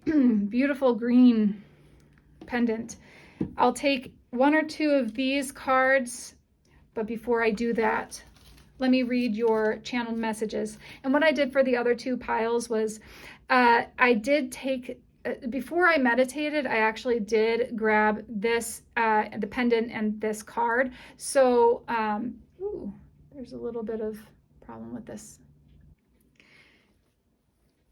A: Beautiful green pendant. I'll take 1 or 2 of these cards, but before I do that, let me read your channeled messages. And what I did for the other 2 piles was I did take, before I meditated, I actually did grab this, the pendant and this card. So, ooh, there's a little bit of problem with this.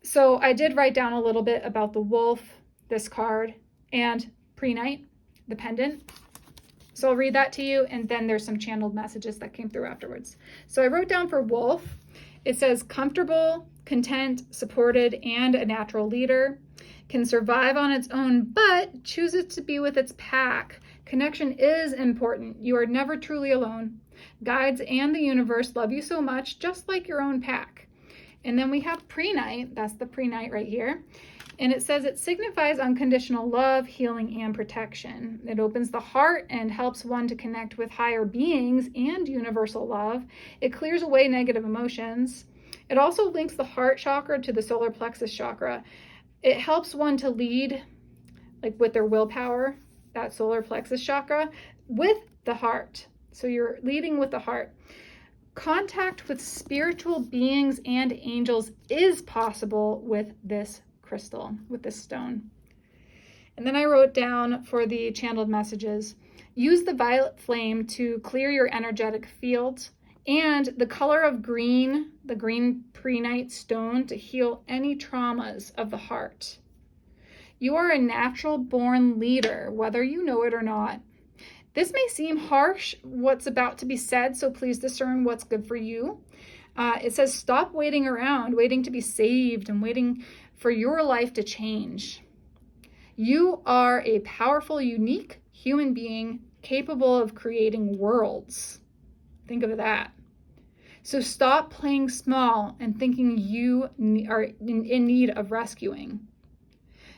A: So I did write down a little bit about the wolf, this card, and Prehnite, the pendant. So I'll read that to you, and then there's some channeled messages that came through afterwards. So I wrote down for wolf, it says comfortable, content, supported, and a natural leader. Can survive on its own, but chooses to be with its pack. Connection is important. You are never truly alone. Guides and the universe love you so much, just like your own pack. And then we have Prehnite, that's the Prehnite right here. And it says it signifies unconditional love, healing, and protection. It opens the heart and helps one to connect with higher beings and universal love. It clears away negative emotions. It also links the heart chakra to the solar plexus chakra. It helps one to lead, like with their willpower, that solar plexus chakra, with the heart. So you're leading with the heart. Contact with spiritual beings and angels is possible with this crystal, with this stone. And then I wrote down for the channeled messages, use the violet flame to clear your energetic fields, and the color of green, the green Prehnite stone, to heal any traumas of the heart. You are a natural born leader, whether you know it or not. This may seem harsh, what's about to be said, so please discern what's good for you. It says, stop waiting around, waiting to be saved and waiting for your life to change. You are a powerful, unique human being capable of creating worlds. Think of that. So stop playing small and thinking you are in need of rescuing.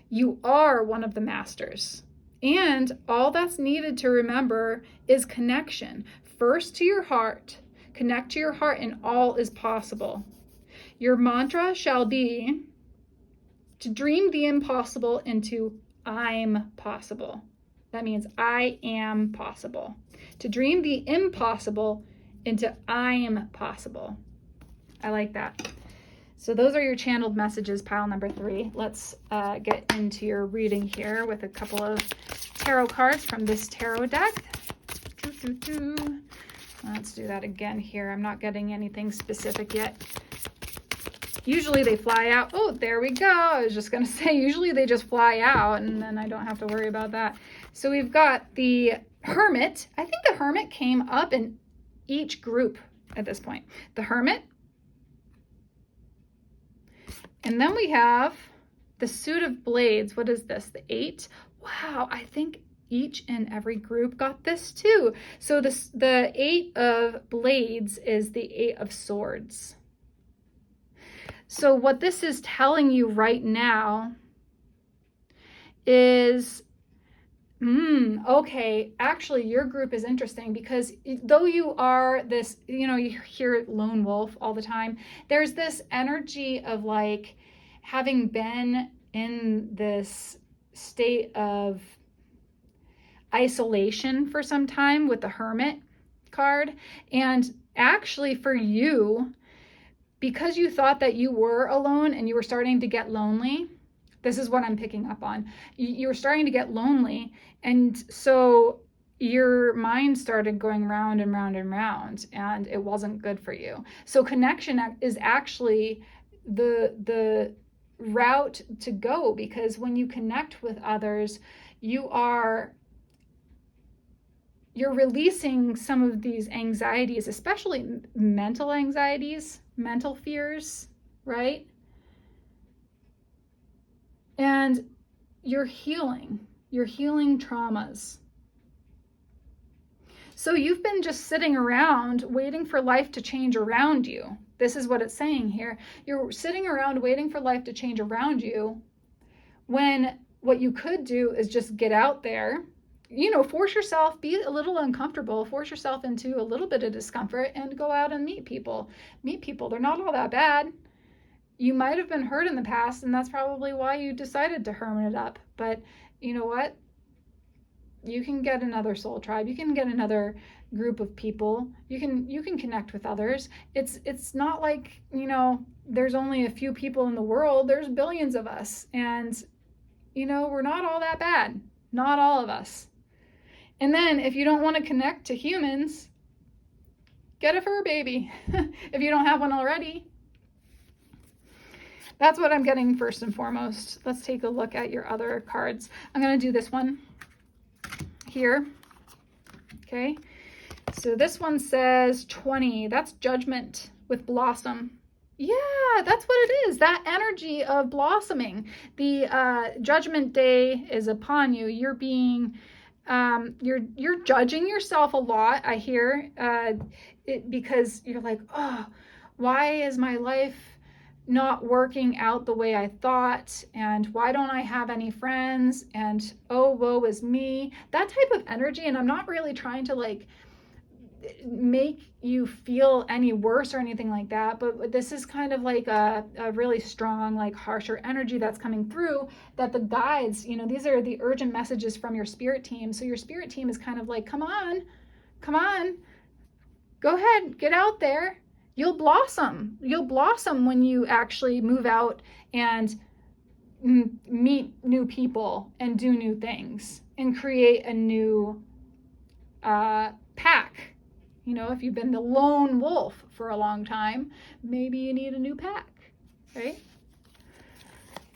A: You are one of the masters. And all that's needed to remember is connection. First to your heart. Connect to your heart and all is possible. Your mantra shall be to dream the impossible into I'm possible. That means I am possible. To dream the impossible into I'm possible. I like that. So those are your channeled messages, pile number 3. Let's get into your reading here with a couple of tarot cards from this tarot deck. Let's do that again here. I'm not getting anything specific yet. Usually they fly out. Oh, there we go. I was just going to say, usually they just fly out and then I don't have to worry about that. So we've got the Hermit. I think the Hermit came up in each group at this point. The Hermit. And then we have the Suit of Blades. What is this? The 8? Wow, I think each and every group got this too. So the 8 of Blades is the 8 of Swords. So what this is telling you right now is, okay, actually your group is interesting because though you are this, you hear lone wolf all the time, there's this energy of like having been in this state of isolation for some time with the Hermit card. And actually for you, because you thought that you were alone and you were starting to get lonely, this is what I'm picking up on. You were starting to get lonely, and so your mind started going round and round and round, and it wasn't good for you. So connection is actually the route to go, because when you connect with others, you're releasing some of these anxieties, especially mental anxieties, mental fears, right? And you're healing traumas. So you've been just sitting around waiting for life to change around you. This is what it's saying here. You're sitting around waiting for life to change around you, when what you could do is just get out there, force yourself, be a little uncomfortable, force yourself into a little bit of discomfort, and go out and meet people. They're not all that bad. You might have been hurt in the past, and that's probably why you decided to hermit it up. But you know what? You can get another soul tribe. You can get another group of people. You can connect with others. It's not like, there's only a few people in the world. There's billions of us. And, we're not all that bad. Not all of us. And then if you don't want to connect to humans, get a fur baby if you don't have one already. That's what I'm getting first and foremost. Let's take a look at your other cards. I'm going to do this one here. Okay. So this one says 20. That's Judgment with Blossom. Yeah, that's what it is. That energy of blossoming. The Judgment Day is upon you. You're being, you're judging yourself a lot, I hear, because you're like, oh, why is my life not working out the way I thought? And why don't I have any friends? And oh, woe is me. That type of energy. And I'm not really trying to like make you feel any worse or anything like that, but this is kind of like a really strong, like harsher energy that's coming through, that the guides, these are the urgent messages from your spirit team. So your spirit team is kind of like, come on, go ahead, get out there. You'll blossom when you actually move out and meet new people and do new things and create a new pack. If you've been the lone wolf for a long time, maybe you need a new pack, right?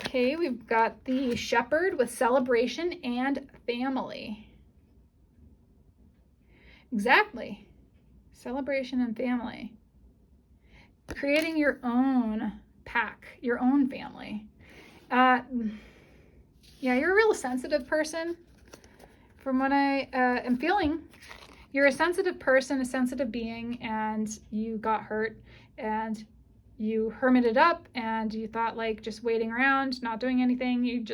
A: Okay, we've got the Shepherd with Celebration and Family. Exactly. Celebration and family. Creating your own pack, your own family. Yeah, you're a real sensitive person from what I am feeling. You're a sensitive person, a sensitive being, and you got hurt and you hermited up and you thought like just waiting around, not doing anything,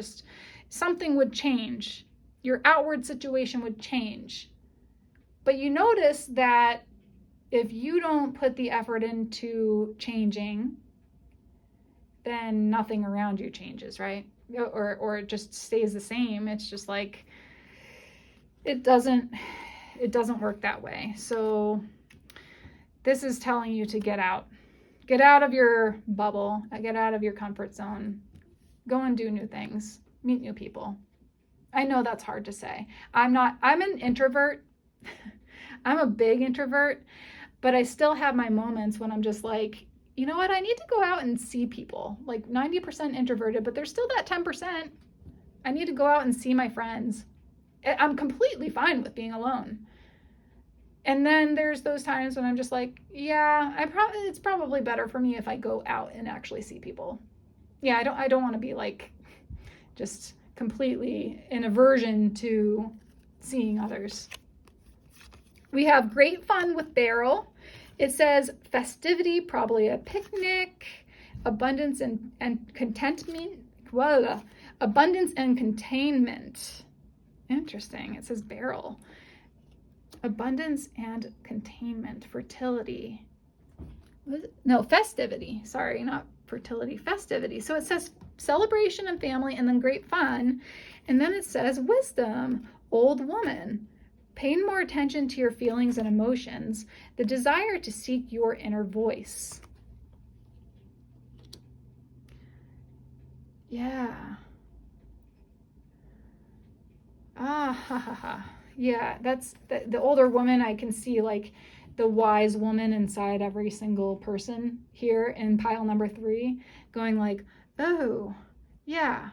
A: something would change. Your outward situation would change. But you notice that if you don't put the effort into changing, then nothing around you changes, right? Or it just stays the same. It's just like, it doesn't work that way. So this is telling you to get out of your bubble, get out of your comfort zone, go and do new things, meet new people. I know that's hard to say. I'm an introvert. I'm a big introvert, but I still have my moments when I'm just like, you know what? I need to go out and see people. Like 90% introverted, but there's still that 10%. I need to go out and see my friends. I'm completely fine with being alone. And then there's those times when I'm just like, yeah, it's probably better for me if I go out and actually see people. Yeah, I don't want to be like just completely in aversion to seeing others. We have Great Fun with Beryl. It says festivity, probably a picnic, abundance and contentment. Whoa, abundance and containment. Interesting. It says Beryl. Abundance and containment, fertility. No, festivity. Sorry, not fertility, festivity. So it says celebration and family, and then great fun. And then it says wisdom, old woman. Paying more attention to your feelings and emotions, the desire to seek your inner voice. Yeah. Ah, ha, ha, ha. Yeah, that's the older woman. I can see like the wise woman inside every single person here in pile number 3, going like, oh, yeah,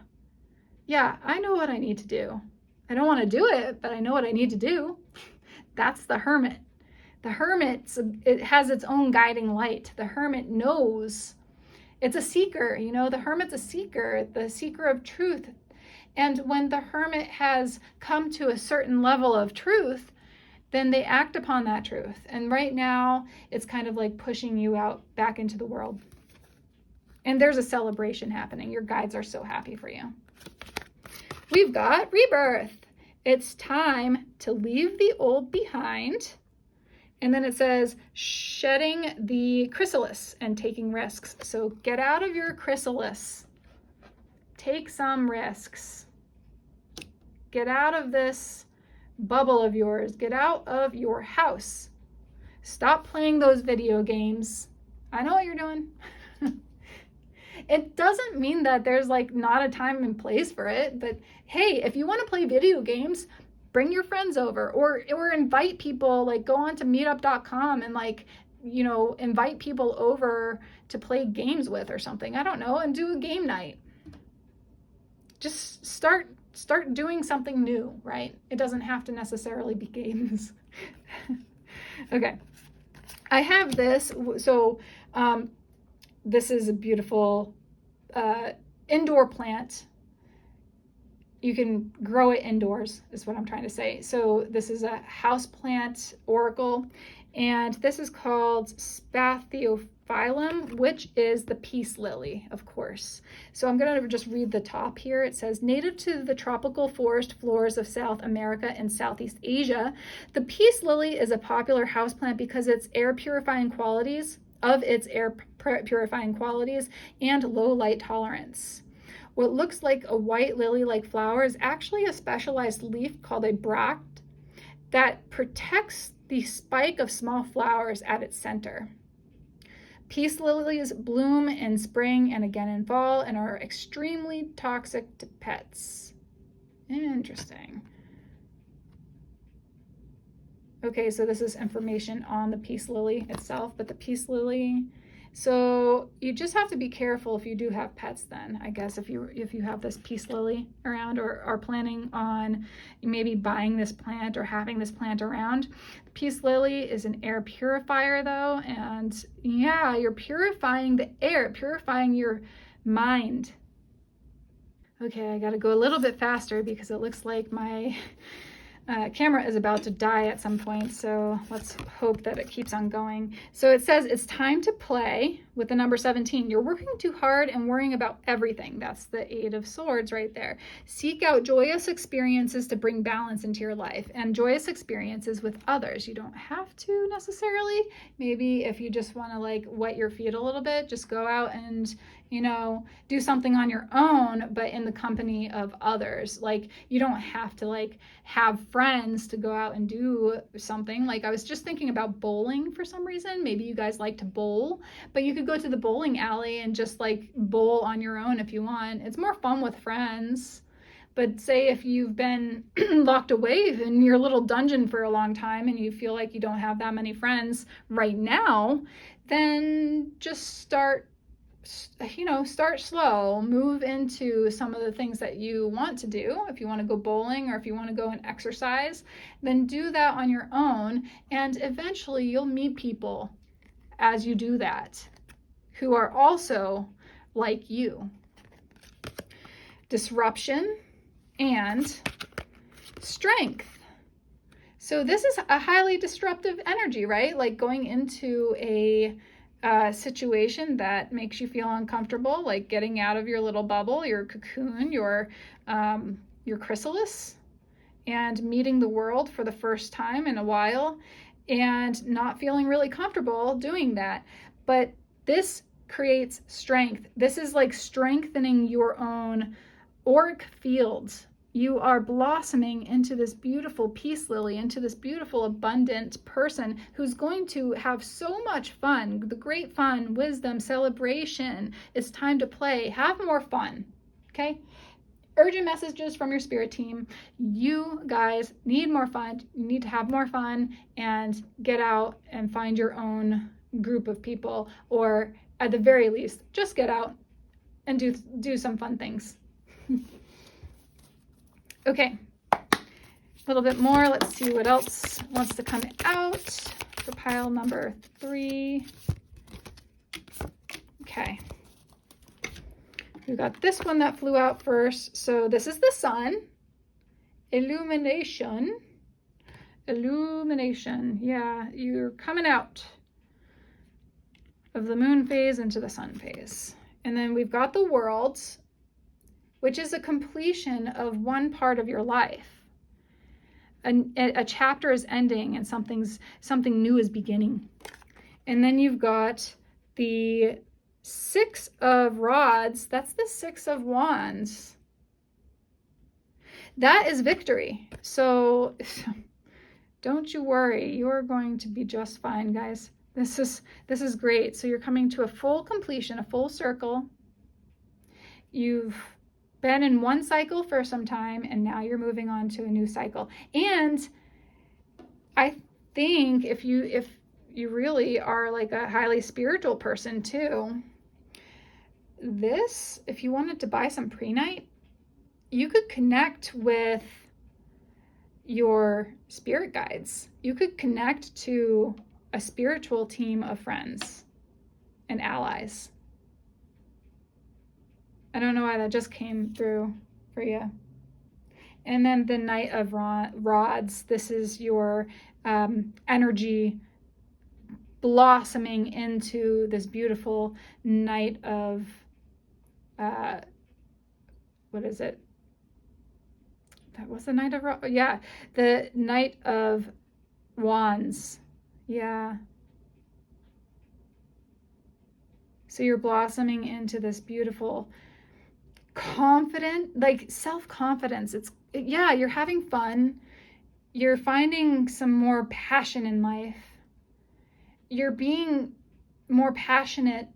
A: I know what I need to do. I don't want to do it, but I know what I need to do. That's the Hermit. The Hermit, it has its own guiding light. The Hermit knows. It's a seeker, you know, the Hermit's a seeker, the seeker of truth. And when the Hermit has come to a certain level of truth, then they act upon that truth. And right now, it's kind of like pushing you out back into the world. And there's a celebration happening. Your guides are so happy for you. We've got rebirth. It's time to leave the old behind. And then it says shedding the chrysalis and taking risks. So get out of your chrysalis. Take some risks. Get out of this bubble of yours. Get out of your house. Stop playing those video games. I know what you're doing. It doesn't mean that there's like not a time and place for it, but hey, if you want to play video games, bring your friends over or invite people, like go on to meetup.com and like, you know, invite people over to play games with or something. I don't know, and do a game night. Just start doing something new, right? It doesn't have to necessarily be games. Okay. I have this. So this is a beautiful indoor plant. You can grow it indoors, is what I'm trying to say. So this is a Houseplant Oracle, and this is called Spathiophilum, which is the peace lily, of course. So I'm going to just read the top here. It says, native to the tropical forest floors of South America and Southeast Asia, the peace lily is a popular houseplant because its air purifying qualities and low light tolerance. What looks like a white lily-like flower is actually a specialized leaf called a bract that protects the spike of small flowers at its center. Peace lilies bloom in spring and again in fall and are extremely toxic to pets. Interesting. Okay, so this is information on the peace lily itself, but the peace lily, so you just have to be careful if you do have pets then, I guess, if you have this peace lily around or are planning on maybe buying this plant or having this plant around. The peace lily is an air purifier though, and yeah, you're purifying the air, purifying your mind. Okay, I gotta go a little bit faster because it looks like my camera is about to die at some point, so let's hope that it keeps on going. So it says it's time to play with the number 17. You're working too hard and worrying about everything. That's the 8 of Swords right there. Seek out joyous experiences to bring balance into your life, and joyous experiences with others. You don't have to necessarily. Maybe if you just want to like wet your feet a little bit, just go out and, you know, do something on your own, but in the company of others. Like, you don't have to like have friends to go out and do something. Like, I was just thinking about bowling for some reason. Maybe you guys like to bowl, but you could go to the bowling alley and just like bowl on your own if you want. It's more fun with friends. But say if you've been locked away in your little dungeon for a long time and you feel like you don't have that many friends right now, then just start slow, move into some of the things that you want to do. If you want to go bowling or if you want to go and exercise, then do that on your own. And eventually you'll meet people as you do that who are also like you. Disruption and strength. So this is a highly disruptive energy, right? Like going into a situation that makes you feel uncomfortable, like getting out of your little bubble, your cocoon, your chrysalis, and meeting the world for the first time in a while and not feeling really comfortable doing that. But this creates strength. This is like strengthening your own auric fields. You are blossoming into this beautiful peace lily, into this beautiful abundant person who's going to have so much fun, the great fun, wisdom, celebration. It's time to play. Have more fun, okay? urgent messages from your spirit team. You guys need more fun. You need to have more fun and get out and find your own group of people, or at the very least, just get out and do some fun things. Okay, a little bit more. Let's see what else wants to come out for pile number 3. Okay. We got this one that flew out first. So this is the sun. Illumination. Illumination. Yeah, you're coming out of the moon phase into the sun phase. And then we've got the world, which is a completion of one part of your life. A chapter is ending and something new is beginning. And then you've got the 6 of rods. That's the 6 of wands. That is victory. So don't you worry. You're going to be just fine, guys. This is great. So you're coming to a full completion, a full circle. You've been in one cycle for some time, and now you're moving on to a new cycle. And I think if you really are like a highly spiritual person too, this, if you wanted to buy some Prehnite, you could connect with your spirit guides. You could connect to a spiritual team of friends and allies. I don't know why that just came through for you. And then the Knight of Rods. This is your energy blossoming into this beautiful Knight of, what is it? That was the Knight of, yeah, the Knight of Wands. Yeah. So you're blossoming into this beautiful, confident, like self-confidence. Yeah, you're having fun. You're finding some more passion in life. You're being more passionate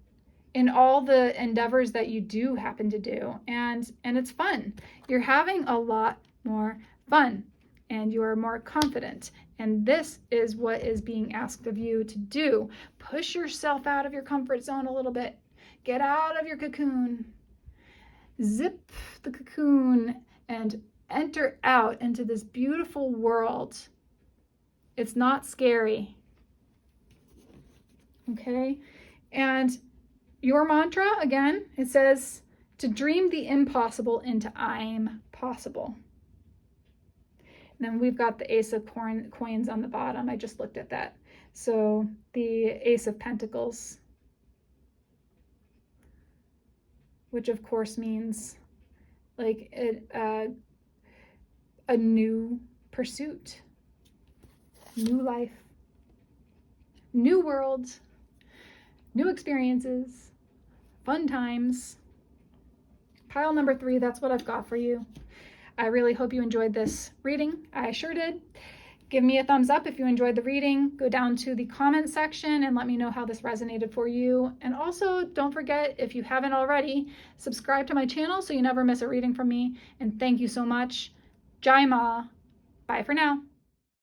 A: in all the endeavors that you do happen to do. And it's fun. You're having a lot more fun and you are more confident. And this is what is being asked of you to do. Push yourself out of your comfort zone a little bit. Get out of your cocoon. Zip the cocoon and enter out into this beautiful world. It's not scary. Okay? And your mantra, again, it says to dream the impossible into I'm possible. And then we've got the Ace of Coins on the bottom. I just looked at that. So the Ace of Pentacles, which of course means like a new pursuit, new life, new world, new experiences, fun times. Pile number 3, that's what I've got for you. I really hope you enjoyed this reading. I sure did. Give me a thumbs up if you enjoyed the reading. Go down to the comment section and let me know how this resonated for you. And also, don't forget, if you haven't already, subscribe to my channel so you never miss a reading from me. And thank you so much. Jai Ma. Bye for now.